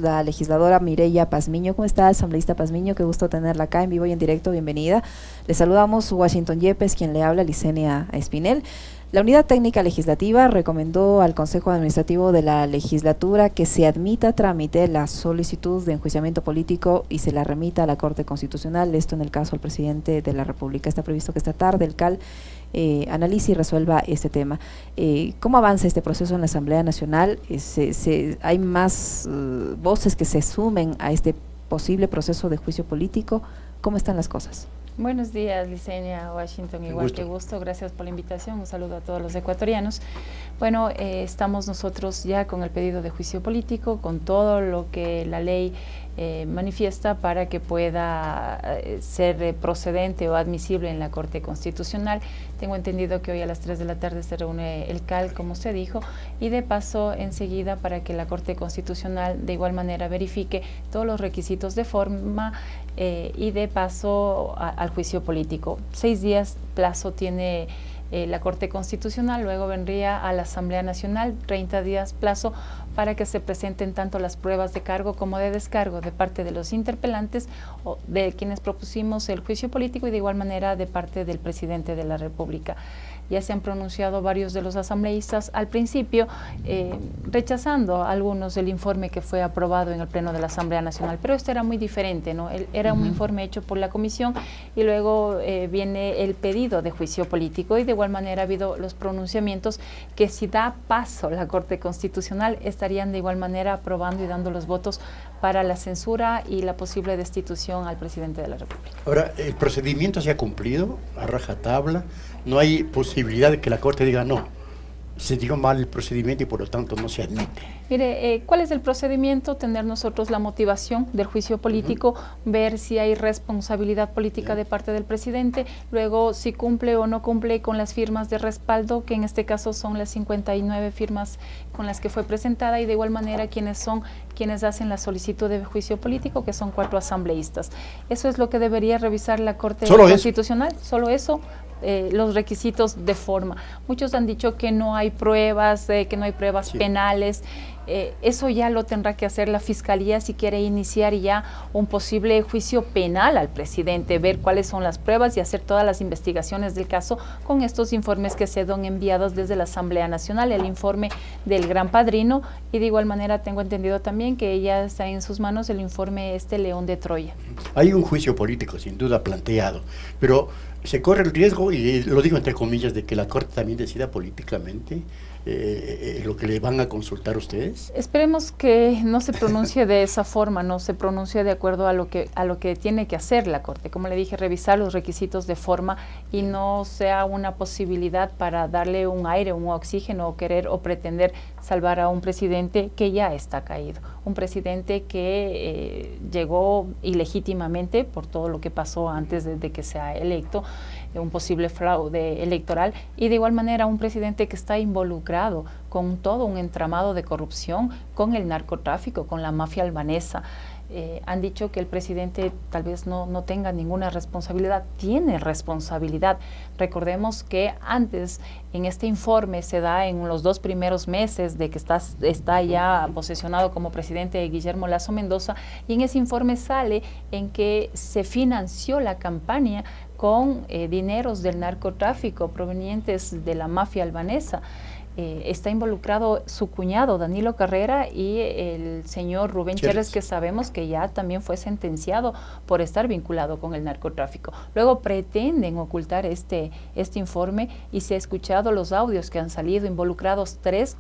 La legisladora Mireya Pazmiño. ¿Cómo está, asambleísta Pazmiño? Qué gusto tenerla acá en vivo y en directo, bienvenida. Le saludamos Washington Yepes, quien le habla, Licenia Espinel. La Unidad Técnica Legislativa recomendó al Consejo Administrativo de la Legislatura que se admita a trámite la solicitud de enjuiciamiento político y se la remita a la Corte Constitucional, esto en el caso del presidente de la República. Está previsto que esta tarde el CAL analice y resuelva este tema. ¿Cómo avanza este proceso en la Asamblea Nacional? ¿Hay más voces que se sumen a este posible proceso de juicio político? ¿Cómo están las cosas? Buenos días, Licenia, Washington, igual que gusto, gracias por la invitación, un saludo a todos los ecuatorianos. Bueno, estamos nosotros ya con el pedido de juicio político, con todo lo que la ley manifiesta para que pueda ser procedente o admisible en la Corte Constitucional. Tengo entendido que hoy a las 3 de la tarde se reúne el CAL, como usted dijo, y de paso enseguida para que la Corte Constitucional de igual manera verifique todos los requisitos de forma y de paso al juicio político. 6 días plazo tiene la Corte Constitucional, luego vendría a la Asamblea Nacional, 30 días plazo para que se presenten tanto las pruebas de cargo como de descargo de parte de los interpelantes o de quienes propusimos el juicio político y de igual manera de parte del presidente de la República. Ya se han pronunciado varios de los asambleístas al principio rechazando algunos del informe que fue aprobado en el Pleno de la Asamblea Nacional, pero esto era muy diferente, ¿no? Era un informe hecho por la Comisión y luego viene el pedido de juicio político y de igual manera ha habido los pronunciamientos que si da paso la Corte Constitucional estarían de igual manera aprobando y dando los votos para la censura y la posible destitución al presidente de la República. Ahora, ¿el procedimiento se ha cumplido a rajatabla? ¿No hay posibilidad de que la Corte diga no, se dio mal el procedimiento y por lo tanto no se admite? Mire, ¿cuál es el procedimiento? Tener nosotros la motivación del juicio político, ver si hay responsabilidad política de parte del presidente, luego si cumple o no cumple con las firmas de respaldo, que en este caso son las 59 firmas con las que fue presentada, y de igual manera quienes hacen la solicitud de juicio político, que son 4 asambleístas. Eso es lo que debería revisar la Corte Constitucional, solo eso. Los requisitos de forma. Muchos han dicho que no hay pruebas, penales. Eso ya lo tendrá que hacer la Fiscalía si quiere iniciar ya un posible juicio penal al presidente, ver cuáles son las pruebas y hacer todas las investigaciones del caso con estos informes que se han enviados desde la Asamblea Nacional, el informe del Gran Padrino, y de igual manera tengo entendido también que ya está en sus manos el informe León de Troya. Hay un juicio político sin duda planteado, pero se corre el riesgo, y lo digo entre comillas, de que la Corte también decida políticamente lo que le van a consultar ustedes. Esperemos que no se pronuncie de esa forma, no se pronuncie de acuerdo a lo que tiene que hacer la Corte. Como le dije, revisar los requisitos de forma y no sea una posibilidad para darle un aire, un oxígeno o querer o pretender salvar a un presidente que ya está caído. Un presidente que llegó ilegítimamente por todo lo que pasó antes de que sea electo, un posible fraude electoral, y de igual manera un presidente que está involucrado con todo un entramado de corrupción, con el narcotráfico, con la mafia albanesa. Han dicho que el presidente tal vez no tenga ninguna responsabilidad, tiene responsabilidad. Recordemos que antes en este informe se da en los 2 primeros meses de que está ya posesionado como presidente Guillermo Lasso Mendoza, y en ese informe sale en que se financió la campaña con dineros del narcotráfico provenientes de la mafia albanesa. Está involucrado su cuñado Danilo Carrera y el señor Rubén Cherres, que sabemos que ya también fue sentenciado por estar vinculado con el narcotráfico. Luego pretenden ocultar este informe, y se ha escuchado los audios que han salido involucrados 3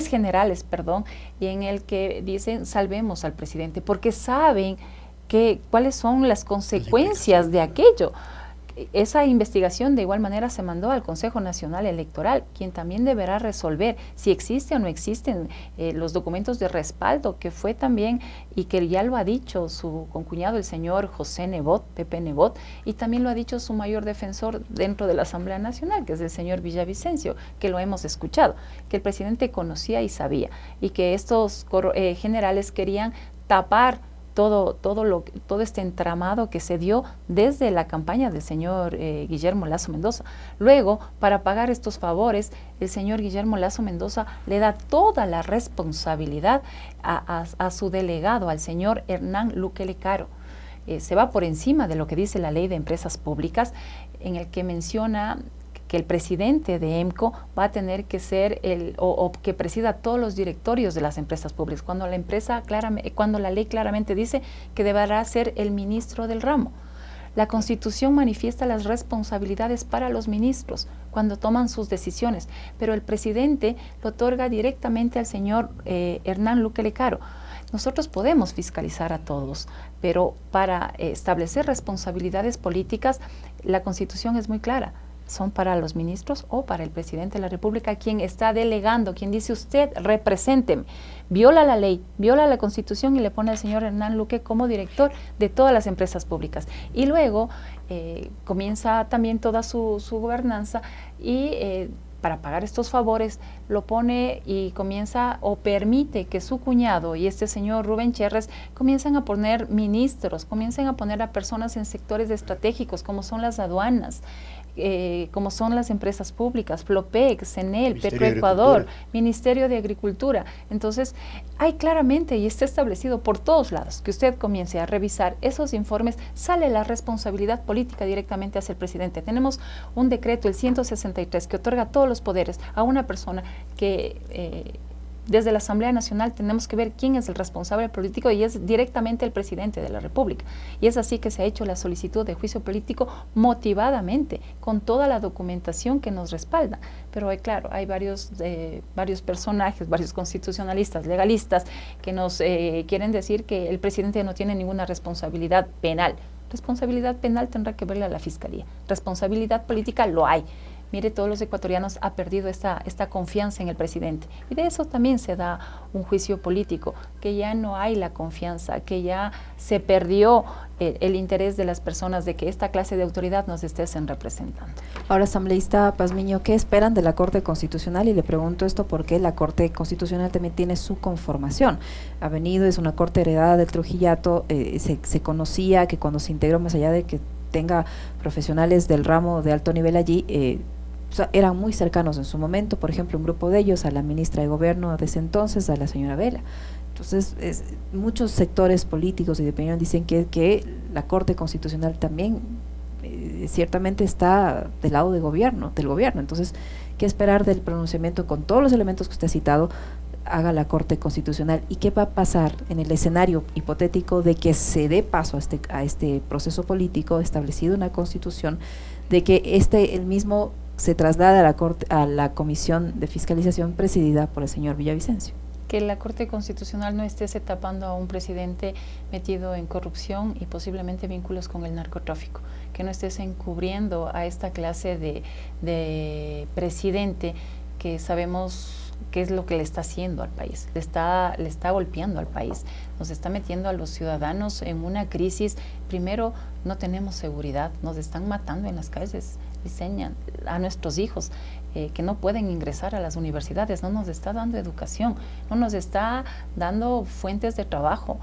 generales, y en el que dicen salvemos al presidente, porque saben cuáles son las consecuencias de aquello. Esa investigación de igual manera se mandó al Consejo Nacional Electoral, quien también deberá resolver si existe o no existen los documentos de respaldo, que fue también, y que ya lo ha dicho su concuñado, el señor José Nebot, Pepe Nebot, y también lo ha dicho su mayor defensor dentro de la Asamblea Nacional, que es el señor Villavicencio, que lo hemos escuchado, que el presidente conocía y sabía, y que estos generales querían tapar todo este entramado que se dio desde la campaña del señor Guillermo Lasso Mendoza. Luego, para pagar estos favores, el señor Guillermo Lasso Mendoza le da toda la responsabilidad a su delegado, al señor Hernán Luque Lecaro. Se va por encima de lo que dice la ley de empresas públicas, en el que menciona que el presidente de EMCO va a tener que ser o que presida todos los directorios de las empresas públicas, cuando la ley claramente dice que deberá ser el ministro del ramo. La Constitución manifiesta las responsabilidades para los ministros cuando toman sus decisiones, pero el presidente lo otorga directamente al señor Hernán Luque Lecaro. Nosotros podemos fiscalizar a todos, pero para establecer responsabilidades políticas, la Constitución es muy clara. Son para los ministros o para el presidente de la República, quien está delegando, quien dice usted, represénteme. Viola la ley, viola la Constitución y le pone al señor Hernán Luque como director de todas las empresas públicas. Y luego comienza también toda su gobernanza y para pagar estos favores lo pone y comienza o permite que su cuñado y este señor Rubén Cherres comiencen a poner ministros, comiencen a poner a personas en sectores estratégicos como son las aduanas, como son las empresas públicas, Flopec, CENEL, Petroecuador, Ministerio de Agricultura. Entonces, hay claramente y está establecido por todos lados que usted comience a revisar esos informes, sale la responsabilidad política directamente hacia el presidente. Tenemos un decreto, el 163, que otorga todos los poderes a una persona que desde la Asamblea Nacional tenemos que ver quién es el responsable político y es directamente el presidente de la República. Y es así que se ha hecho la solicitud de juicio político motivadamente, con toda la documentación que nos respalda. Pero claro, hay varios personajes, varios constitucionalistas, legalistas, que nos quieren decir que el presidente no tiene ninguna responsabilidad penal. Responsabilidad penal tendrá que verla la Fiscalía. Responsabilidad política lo hay. Mire, todos los ecuatorianos han perdido esta confianza en el presidente. Y de eso también se da un juicio político, que ya no hay la confianza, que ya se perdió el interés de las personas de que esta clase de autoridad nos estés representando. Ahora, asambleísta Pazmiño, ¿qué esperan de la Corte Constitucional? Y le pregunto esto porque la Corte Constitucional también tiene su conformación. Ha venido, es una corte heredada del Trujillato, se conocía que cuando se integró, más allá de que tenga profesionales del ramo de alto nivel allí, eran muy cercanos en su momento, por ejemplo, un grupo de ellos a la ministra de Gobierno de ese entonces, a la señora Vela. Entonces, muchos sectores políticos y de opinión dicen que la Corte Constitucional también ciertamente está del lado del gobierno. Entonces, ¿qué esperar del pronunciamiento con todos los elementos que usted ha citado haga la Corte Constitucional? ¿Y qué va a pasar en el escenario hipotético de que se dé paso a este proceso político establecido en la Constitución, de que el mismo se traslada a la Comisión de Fiscalización presidida por el señor Villavicencio? Que la Corte Constitucional no esté tapando a un presidente metido en corrupción y posiblemente vínculos con el narcotráfico, que no estés encubriendo a esta clase de presidente que sabemos qué es lo que le está haciendo al país, le está golpeando al país, nos está metiendo a los ciudadanos en una crisis. Primero, no tenemos seguridad, nos están matando en las calles, enseñan a nuestros hijos que no pueden ingresar a las universidades, no nos está dando educación, no nos está dando fuentes de trabajo,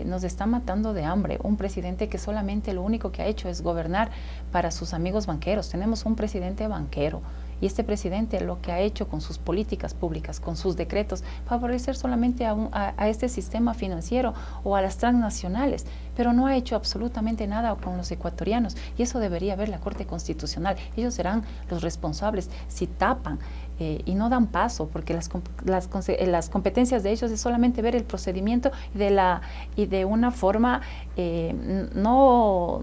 nos está matando de hambre. Un presidente que solamente lo único que ha hecho es gobernar para sus amigos banqueros. Tenemos un presidente banquero. Y este presidente lo que ha hecho con sus políticas públicas, con sus decretos, favorecer solamente a este sistema financiero o a las transnacionales, pero no ha hecho absolutamente nada con los ecuatorianos. Y eso debería ver la Corte Constitucional. Ellos serán los responsables si tapan y no dan paso, porque las competencias de ellos es solamente ver el procedimiento y de una forma no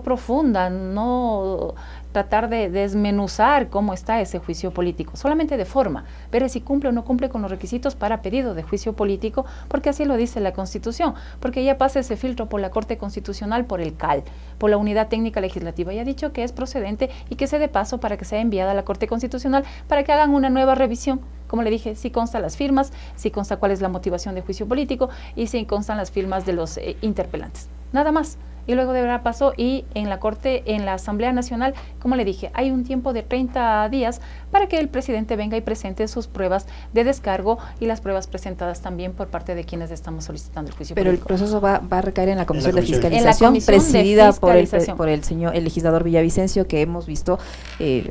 profunda, no tratar de desmenuzar cómo está ese juicio político, solamente de forma, ver si cumple o no cumple con los requisitos para pedido de juicio político, porque así lo dice la Constitución, porque ya pasa ese filtro por la Corte Constitucional, por el CAL, por la Unidad Técnica Legislativa, y ha dicho que es procedente y que se dé paso para que sea enviada a la Corte Constitucional para que hagan una nueva revisión, como le dije, sí constan las firmas, sí consta cuál es la motivación de juicio político y sí constan las firmas de los interpelantes. Nada más. Y luego de verdad pasó, y en la Corte, en la Asamblea Nacional, como le dije, hay un tiempo de 30 días para que el presidente venga y presente sus pruebas de descargo y las pruebas presentadas también por parte de quienes estamos solicitando el juicio político. Pero el proceso va a recaer en la Comisión de Fiscalización, presidida por el legislador Villavicencio, que hemos visto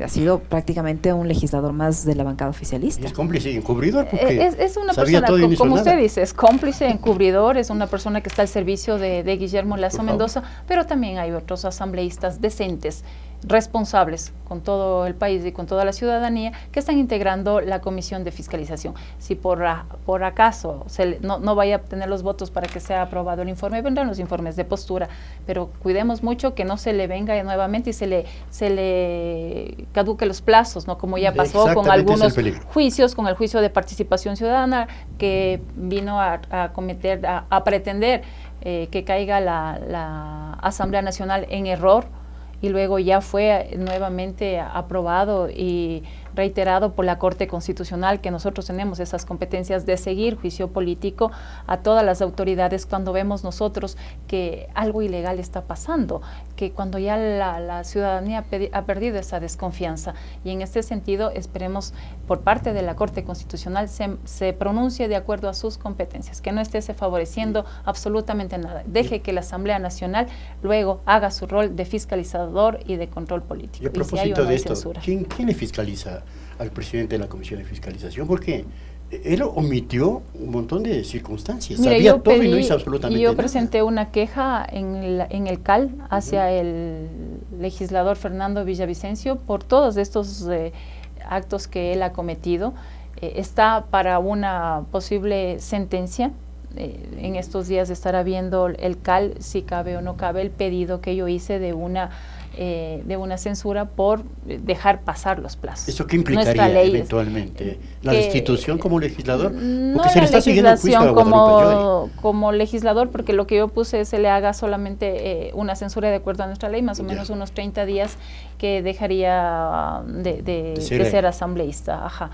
ha sido prácticamente un legislador más de la bancada oficialista. Y es cómplice y encubridor, porque es una persona, como usted dice, es cómplice, encubridor, es una persona que está al servicio de Guillermo Lasso Mendoza, pero también hay otros asambleístas decentes, responsables con todo el país y con toda la ciudadanía que están integrando la Comisión de Fiscalización. Si por acaso no vaya a obtener los votos para que sea aprobado el informe, vendrán los informes de postura, pero cuidemos mucho que no se le venga nuevamente y se le caduque los plazos, ¿no? Como ya pasó con algunos juicios, con el juicio de participación ciudadana que vino a pretender que caiga la Asamblea Nacional en error, y luego ya fue nuevamente aprobado y reiterado por la Corte Constitucional, que nosotros tenemos esas competencias de seguir juicio político a todas las autoridades cuando vemos nosotros que algo ilegal está pasando, que cuando ya la ciudadanía ha perdido esa desconfianza. Y en este sentido esperemos por parte de la Corte Constitucional se pronuncie de acuerdo a sus competencias, que no esté favoreciendo absolutamente nada. Deje que la Asamblea Nacional luego haga su rol de fiscalizador y de control político. Y a propósito de esto, ¿quién le fiscaliza al presidente de la Comisión de Fiscalización? Porque él omitió un montón de circunstancias. Mira, sabía todo y no hizo absolutamente nada. Yo presenté una queja en el CAL hacia el legislador Fernando Villavicencio por todos estos actos que él ha cometido. Está para una posible sentencia. En estos días estará viendo el CAL si cabe o no cabe el pedido que yo hice de una censura por dejar pasar los plazos. ¿Eso qué implicaría eventualmente? ¿La destitución como legislador? Porque se le está siguiendo el juicio a Guadalupe Llori. Como legislador, porque lo que yo puse se le haga solamente una censura de acuerdo a nuestra ley, más o menos unos 30 días que dejaría de ser asambleísta. Ajá.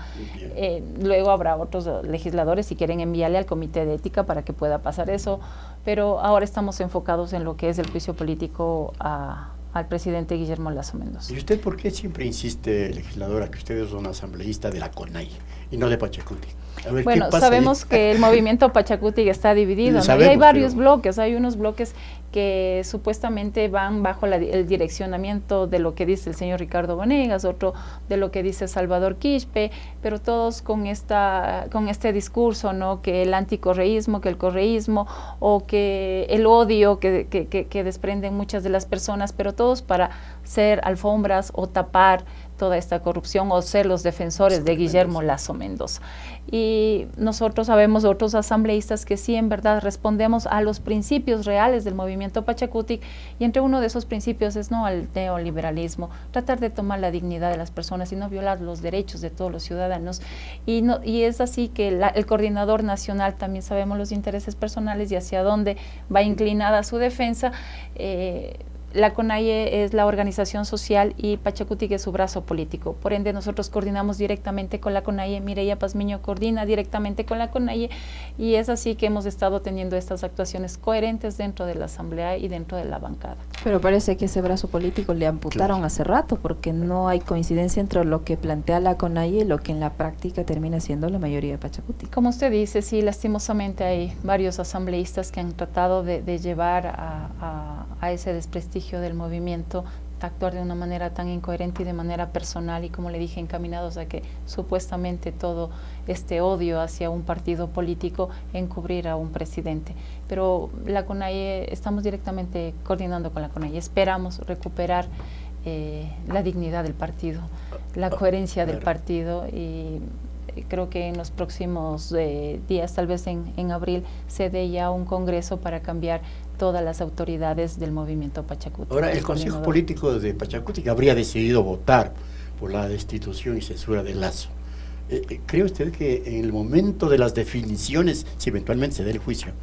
Luego habrá otros legisladores si quieren enviarle al Comité de Ética para que pueda pasar eso, pero ahora estamos enfocados en lo que es el juicio político al presidente Guillermo Lasso Mendoza. ¿Y usted por qué siempre insiste, legisladora, que usted es una asambleísta de la CONAIE y no de Pachacuti? Bueno, sabemos que el movimiento Pachacuti está dividido, ¿no? Sabemos, y hay varios bloques, hay unos bloques que supuestamente van bajo el direccionamiento de lo que dice el señor Ricardo Vanegas, otro de lo que dice Salvador Quispe, pero todos con este discurso, ¿no? Que el anticorreísmo, que el correísmo, o que el odio que desprenden muchas de las personas, pero todos para ser alfombras o tapar toda esta corrupción o ser los defensores de Guillermo Lasso Mendoza. Y nosotros sabemos otros asambleístas que sí en verdad respondemos a los principios reales del movimiento Pachacuti, y entre uno de esos principios es no al neoliberalismo, tratar de tomar la dignidad de las personas y no violar los derechos de todos los ciudadanos. Y es así que el coordinador nacional también sabemos los intereses personales y hacia dónde va inclinada su defensa. La CONAIE es la organización social y Pachacuti es su brazo político. Por ende, nosotros coordinamos directamente con la CONAIE. Mireya Pazmiño coordina directamente con la CONAIE, y es así que hemos estado teniendo estas actuaciones coherentes dentro de la Asamblea y dentro de la bancada. Pero parece que ese brazo político le amputaron hace rato, porque no hay coincidencia entre lo que plantea la CONAIE y lo que en la práctica termina siendo la mayoría de Pachacuti. Como usted dice, sí, lastimosamente hay varios asambleístas que han tratado de llevar a ese desprestigio del movimiento, actuar de una manera tan incoherente y de manera personal, y como le dije, encaminados a que supuestamente todo este odio hacia un partido político encubrir a un presidente. Pero la CONAIE, estamos directamente coordinando con la CONAIE, esperamos recuperar la dignidad del partido, la coherencia del partido, y creo que en los próximos días, tal vez en abril, se dé ya un congreso para cambiar todas las autoridades del movimiento Pachacuti. Ahora, el Consejo Político de Pachacuti habría decidido votar por la destitución y censura de Lasso. ¿Cree usted que en el momento de las definiciones, si eventualmente se dé el juicio,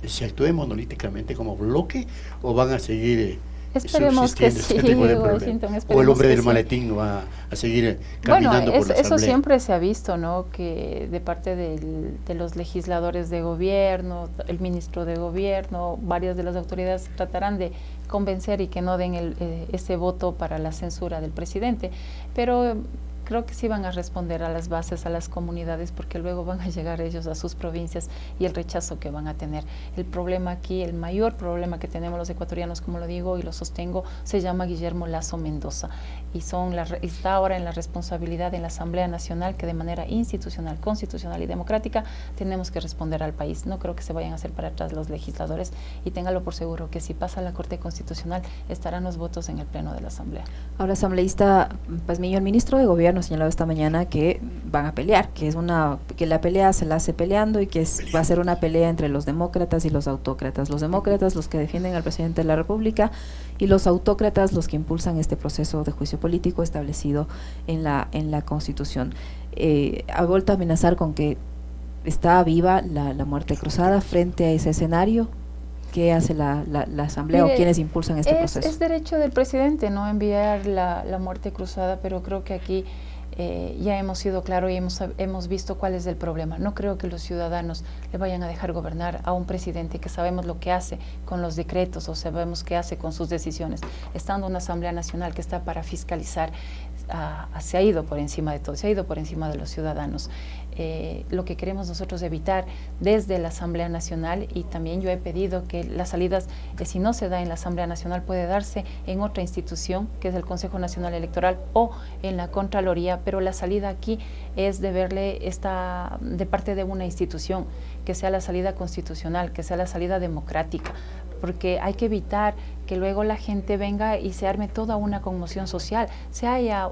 se actúe monolíticamente como bloque, o van a seguir Esperemos que sí, Washington, o el hombre del maletín no va a seguir caminando por la asamblea. Eso siempre se ha visto, ¿no? Que de parte de los legisladores de gobierno, el ministro de gobierno, varias de las autoridades tratarán de convencer y que no den ese voto para la censura del presidente, pero creo que sí van a responder a las bases, a las comunidades, porque luego van a llegar ellos a sus provincias y el rechazo que van a tener. El problema aquí, el mayor problema que tenemos los ecuatorianos, como lo digo y lo sostengo, se llama Guillermo Lasso Mendoza y está ahora en la responsabilidad de la Asamblea Nacional, que de manera institucional, constitucional y democrática tenemos que responder al país. No creo que se vayan a hacer para atrás los legisladores y téngalo por seguro que si pasa la Corte Constitucional estarán los votos en el Pleno de la Asamblea. Ahora, asambleísta Pazmiño, el ministro de Gobierno señalado esta mañana que van a pelear, que la pelea se la hace peleando y que va a ser una pelea entre los demócratas y los autócratas. Los demócratas los que defienden al presidente de la República y los autócratas los que impulsan este proceso de juicio político establecido en la Constitución. Ha vuelto a amenazar con que está viva la muerte cruzada frente a ese escenario. ¿Qué hace la Asamblea? Mire, o quiénes impulsan este proceso? Es derecho del presidente no enviar la muerte cruzada, pero creo que aquí ya hemos sido claros y hemos visto cuál es el problema. No creo que los ciudadanos le vayan a dejar gobernar a un presidente que sabemos lo que hace con los decretos o sabemos qué hace con sus decisiones. Estando una Asamblea Nacional que está para fiscalizar, se ha ido por encima de todo, se ha ido por encima de los ciudadanos. Lo que queremos nosotros evitar desde la Asamblea Nacional, y también yo he pedido que las salidas, si no se da en la Asamblea Nacional, puede darse en otra institución, que es el Consejo Nacional Electoral o en la Contraloría, pero la salida aquí es de verle de parte de una institución, que sea la salida constitucional, que sea la salida democrática, porque hay que evitar que luego la gente venga y se arme toda una conmoción social,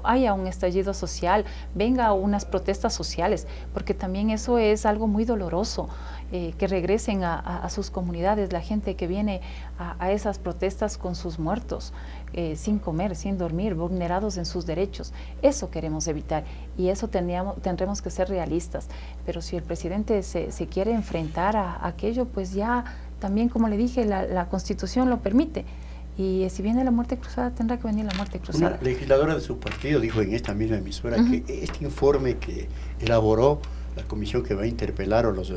haya un estallido social, venga unas protestas sociales, porque también eso es algo muy doloroso, que regresen a sus comunidades, la gente que viene a esas protestas con sus muertos, sin comer, sin dormir, vulnerados en sus derechos. Eso queremos evitar y eso tendremos que ser realistas, pero si el presidente se quiere enfrentar a aquello, pues ya también, como le dije, la Constitución lo permite. Y si viene la muerte cruzada, tendrá que venir la muerte cruzada. Una legisladora de su partido dijo en esta misma emisora que este informe que elaboró la comisión que va a interpelar o los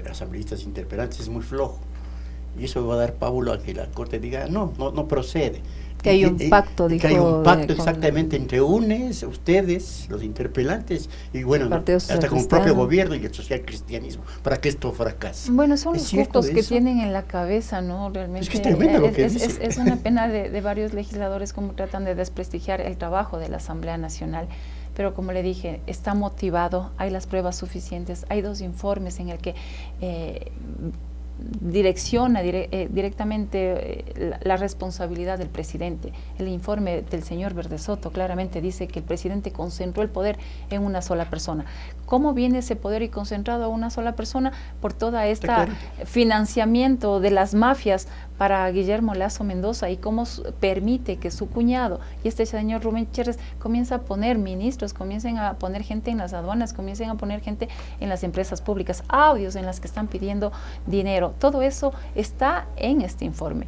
asambleístas interpelantes es muy flojo. Y eso va a dar pábulo a que la Corte diga, no procede. Que hay un pacto, dijo. Que hay un pacto exactamente entre ustedes, los interpelantes, y bueno, hasta con el propio gobierno y el social cristianismo, para que esto fracase. Bueno, son los costos que tienen en la cabeza, ¿no? Realmente es que es tremendo lo que dice. Es una pena de varios legisladores cómo tratan de desprestigiar el trabajo de la Asamblea Nacional. Pero como le dije, está motivado, hay las pruebas suficientes, hay 2 informes en el que direcciona directamente la responsabilidad del presidente. El informe del señor Verdesoto claramente dice que el presidente concentró el poder en una sola persona. ¿Cómo viene ese poder y concentrado a una sola persona? Por toda esta financiamiento de las mafias para Guillermo Lasso Mendoza, y cómo permite que su cuñado y este señor Rubén Cherres comienza a poner ministros, comiencen a poner gente en las aduanas, comiencen a poner gente en las empresas públicas, audios en las que están pidiendo dinero. Todo eso está en este informe.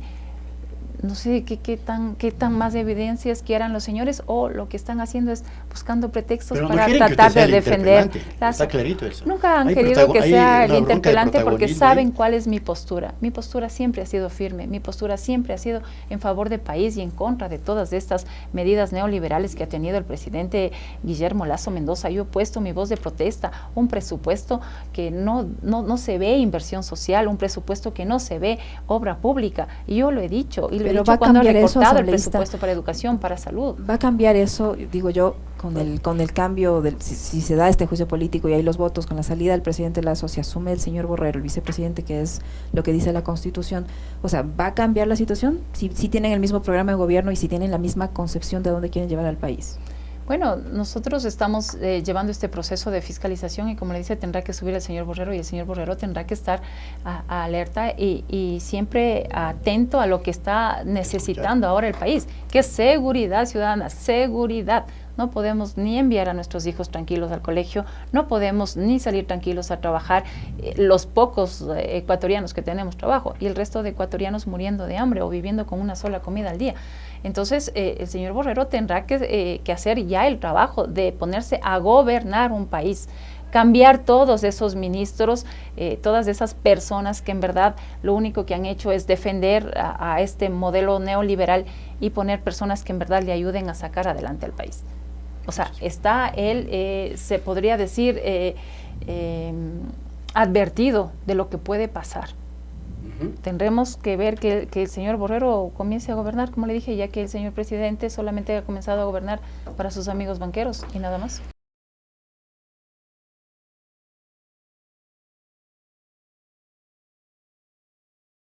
No sé qué tan más evidencias quieran los señores, o lo que están haciendo es buscando pretextos para tratar de defender. Está clarito eso. Nunca han querido que sea el interpelante porque saben cuál es mi postura. Mi postura siempre ha sido firme, mi postura siempre ha sido en favor del país y en contra de todas estas medidas neoliberales que ha tenido el presidente Guillermo Lasso Mendoza. Yo he puesto mi voz de protesta, un presupuesto que no se ve inversión social, un presupuesto que no se ve obra pública, y yo lo he dicho, y lo he dicho cuando ha recortado el presupuesto para educación, para salud. ¿Va a cambiar eso, digo yo, con el cambio, si se da este juicio político y hay los votos, con la salida del presidente Lasso, se asume el señor Borrero, el vicepresidente, que es lo que dice la Constitución? O sea, ¿va a cambiar la situación? Si tienen el mismo programa de gobierno y si tienen la misma concepción de dónde quieren llevar al país. Bueno, nosotros estamos llevando este proceso de fiscalización y, como le dice, tendrá que subir el señor Borrero y el señor Borrero tendrá que estar alerta y siempre atento a lo que está necesitando ahora el país, que es seguridad ciudadana, seguridad. no podemos ni enviar a nuestros hijos tranquilos al colegio, no podemos ni salir tranquilos a trabajar, los pocos ecuatorianos que tenemos trabajo y el resto de ecuatorianos muriendo de hambre o viviendo con una sola comida al día. Entonces, el señor Borrero tendrá que hacer ya el trabajo de ponerse a gobernar un país, cambiar todos esos ministros, todas esas personas que en verdad lo único que han hecho es defender a este modelo neoliberal y poner personas que en verdad le ayuden a sacar adelante al país. O sea, está él, se podría decir, advertido de lo que puede pasar. Tendremos que ver que el señor Borrero comience a gobernar, como le dije, ya que el señor presidente solamente ha comenzado a gobernar para sus amigos banqueros y nada más.